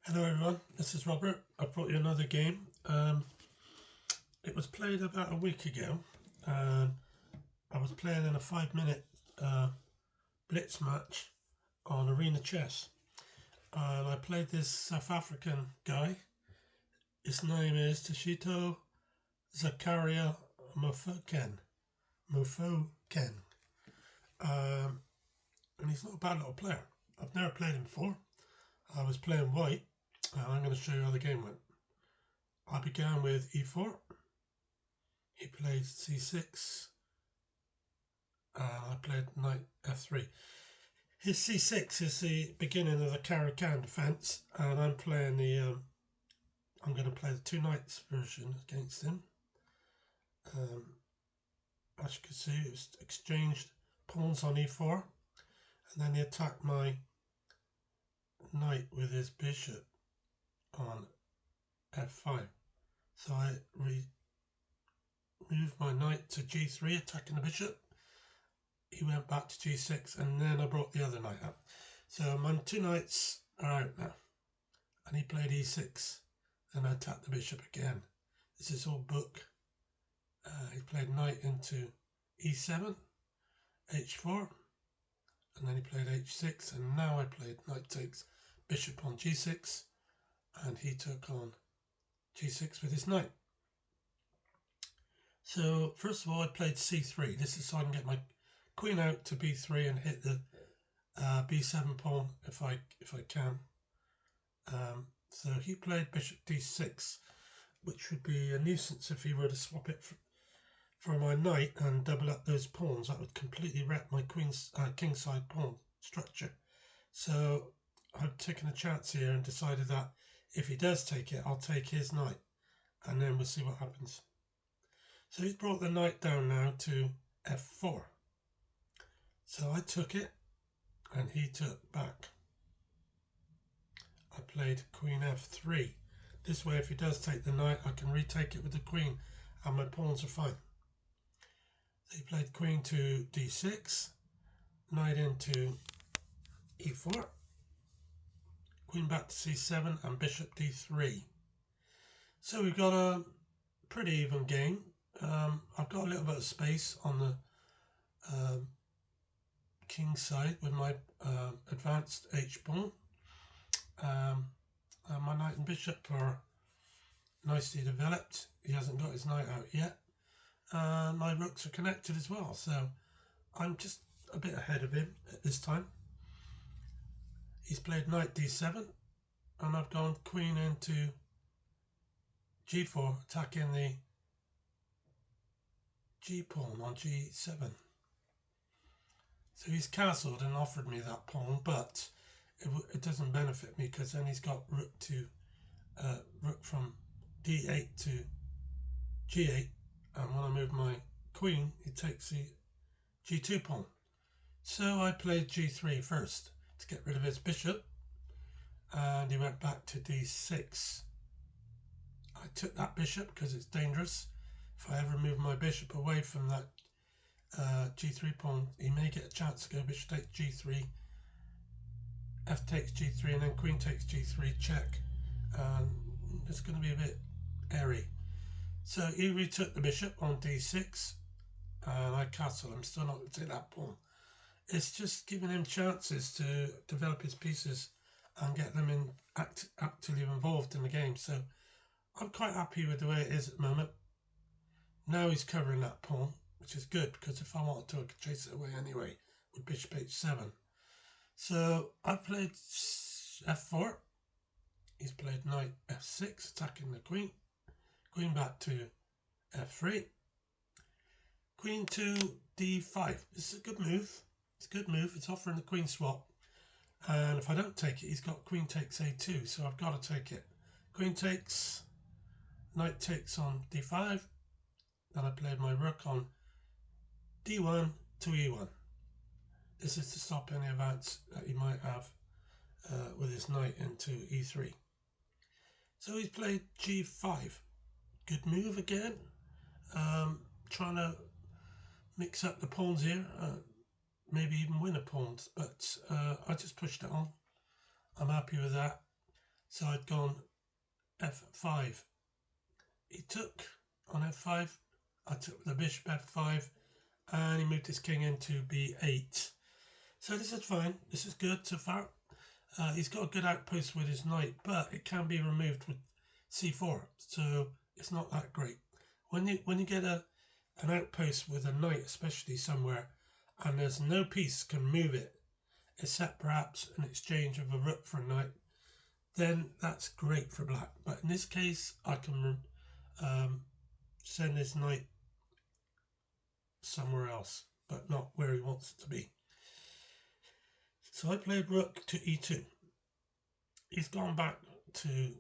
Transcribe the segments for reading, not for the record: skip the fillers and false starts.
Hello everyone, this is Robert. I brought you another game. It was played about a week ago. I was playing in a 5-minute Blitz match on Arena Chess. And I played this South African guy. His name is Tshito Zacharia Mofokeng. And he's not a bad little player. I've never played him before. I was playing white, and I'm going to show you how the game went. I began with e4. He played c6, and I played knight f3. His c6 is the beginning of the Caro-Kann defense, and I'm playing the. I'm going to play the two knights version against him. As you can see, it was exchanged pawns on e4, and then he attacked my knight with his bishop on f5. So I moved my knight to g3, attacking the bishop. He went back to g6, and then I brought the other knight up. So my two knights are out now. And he played e6, and I attacked the bishop again. This is all book. He played knight into e7, h4, and then he played h6, and now I played knight takes bishop on g6, and he took on g6 with his knight. So first of all, I played c3. This is so I can get my queen out to b3 and hit the b7 pawn if I can. So he played bishop d6, which would be a nuisance if he were to swap it for my knight and double up those pawns. That would completely wreck my kingside pawn structure. So I've taken a chance here and decided that if he does take it, I'll take his knight, and then we'll see what happens. So he's brought the knight down now to f4. So I took it, and he took back. I played queen f3. This way, if he does take the knight, I can retake it with the queen, and my pawns are fine. So he played queen to d6, knight into e4, queen back to c7, and bishop d3. So we've got a pretty even game. I've got a little bit of space on the king side with my advanced h-pawn. My knight and bishop are nicely developed. He hasn't got his knight out yet. My rooks are connected as well, so I'm just a bit ahead of him at this time. He's played knight d7, and I've gone queen into g4, attacking the g-pawn on g7. So he's castled and offered me that pawn, but it doesn't benefit me because then he's got rook from d8 to g8, and when I move my queen, he takes the g2 pawn. So I played g3 first to get rid of his bishop, and he went back to d6. I took that bishop because it's dangerous. If I ever move my bishop away from that g3 pawn, he may get a chance to go bishop takes g3, f takes g3, and then queen takes g3, check. It's going to be a bit airy. So he retook the bishop on d6, and I castle. I'm still not going to take that pawn. It's just giving him chances to develop his pieces and get them actively involved in the game. So I'm quite happy with the way it is at the moment. Now he's covering that pawn, which is good, because if I wanted to, I could chase it away anyway with bishop h7. So I played f4. He's played knight f6, attacking the queen. Queen back to f3. Queen to d5. This is a good move. It's a good move. It's offering the queen swap. And if I don't take it, he's got queen takes a2, so I've got to take it. Queen takes, knight takes on d5. Then I played my rook on d1 to e1. This is to stop any advance that he might have with his knight into e3. So he's played g5. Good move again. Trying to mix up the pawns here. Maybe even win a pawn, but I just pushed it on. I'm happy with that. So I'd gone f5. He took on f5. I took the bishop f5, and he moved his king into b8. So this is fine. This is good so far. He's got a good outpost with his knight, but it can be removed with c4, so it's not that great. When you get an outpost with a knight, especially somewhere, and there's no piece can move it, except perhaps an exchange of a rook for a knight, then that's great for black. But in this case, I can send his knight somewhere else, but not where he wants it to be. So I played rook to e2. He's gone back to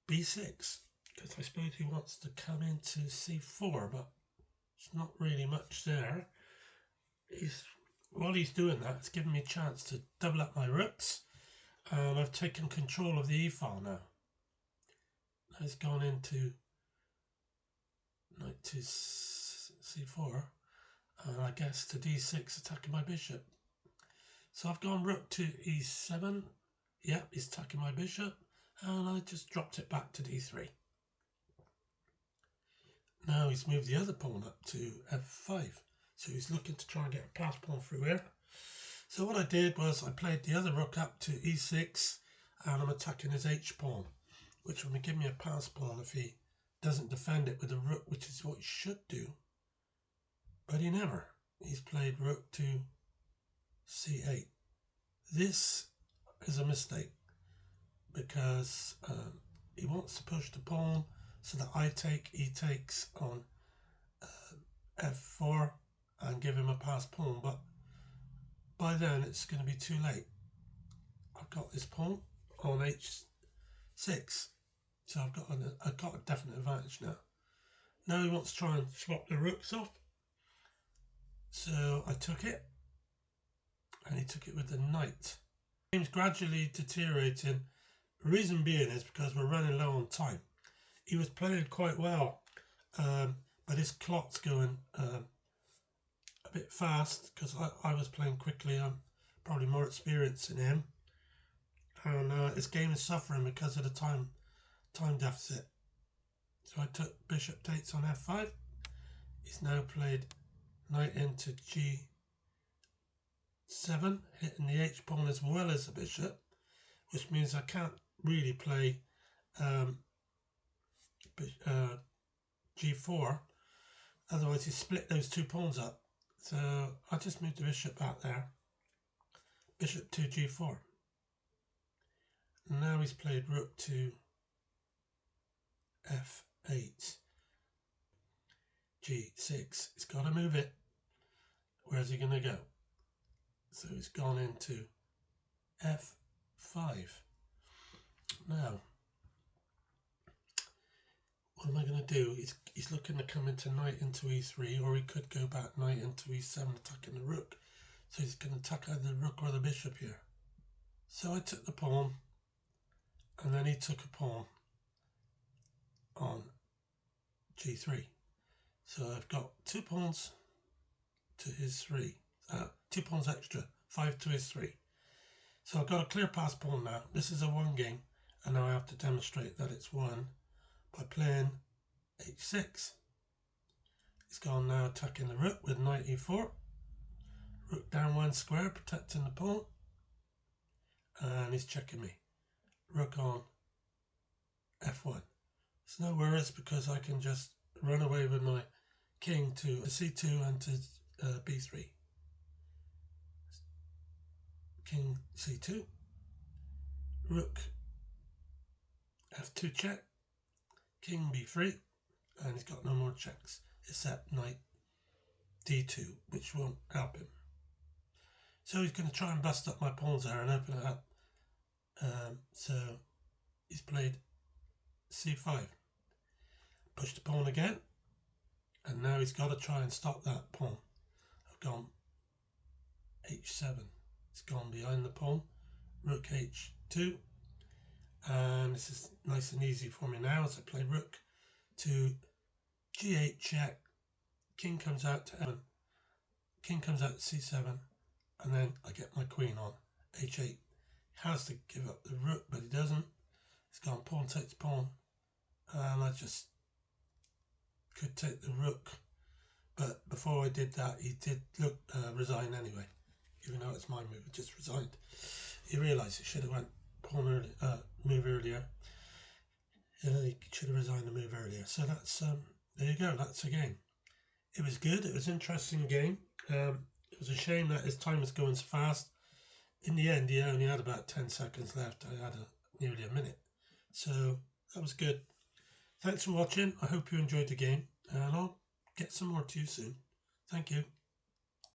b6, because I suppose he wants to come into c4, but it's not really much there. While he's doing that, it's giving me a chance to double up my rooks, and I've taken control of the e-file now. He's gone into knight to c4, and I guess to d6, attacking my bishop. So I've gone rook to e7. Yep, he's attacking my bishop, and I just dropped it back to d3. Now he's moved the other pawn up to f5. So he's looking to try and get a pass pawn through here. So what I did was I played the other rook up to e6, and I'm attacking his h pawn, which will give me a pass pawn if he doesn't defend it with a rook, which is what he should do. But he never. He's played rook to c8. This is a mistake, because he wants to push the pawn so that I take, he takes on f4 and give him a pass pawn, but by then it's going to be too late. I've got this pawn on h6, so I've got a definite advantage now. Now he wants to try and swap the rooks off, so I took it, and he took it with the knight. The game's gradually deteriorating. The reason being is because we're running low on time. He was playing quite well, but his clock's going a bit fast, because I was playing quickly. I'm probably more experienced than him, and his game is suffering because of the time deficit. So I took bishop takes on f5. He's now played knight into g7, hitting the h pawn as well as the bishop, which means I can't really play g4, otherwise he split those two pawns up. So I just moved the bishop out there, bishop to g4. Now he's played rook to f8, g6. He's got to move it. Where's he going to go? So he's gone into f5. Now, what am I going to do? He's looking to come into knight into e3, or he could go back knight into e7, attacking the rook. So he's going to attack either the rook or the bishop here. So I took the pawn, and then he took a pawn on g3. So I've got 2 pawns to his 3. 2 pawns extra, 5 to his 3. So I've got a clear pass pawn now. This is a 1 game, and now I have to demonstrate that it's 1 by playing h6. He's gone now attacking the rook with knight e4. Rook down 1 square, protecting the pawn. And he's checking me. Rook on f1. It's no worries, because I can just run away with my king to c2 and to b3. King c2. Rook f2 check. King b3. And he's got no more checks except knight d2, which won't help him. So he's going to try and bust up my pawns there and open it up. So he's played c5. Push the pawn again, and now he's got to try and stop that pawn. I've gone h7. It's gone behind the pawn. Rook h2. And this is nice and easy for me now as I play rook to g8 check. King comes out to f7. King comes out to c7. And then I get my queen on h8. He has to give up the rook, but he doesn't. He's gone pawn takes pawn, and I just could take the rook. But before I did that, he did resign anyway. Even though it's my move, he just resigned. He realised he should have went pawn early, move earlier. He should have resigned the move earlier. So that's there you go. That's the game. It was good. It was an interesting game. It was a shame that his time was going so fast. In the end, he only had about 10 seconds left. I had nearly a minute. So that was good. Thanks for watching. I hope you enjoyed the game, and I'll get some more to you soon. Thank you.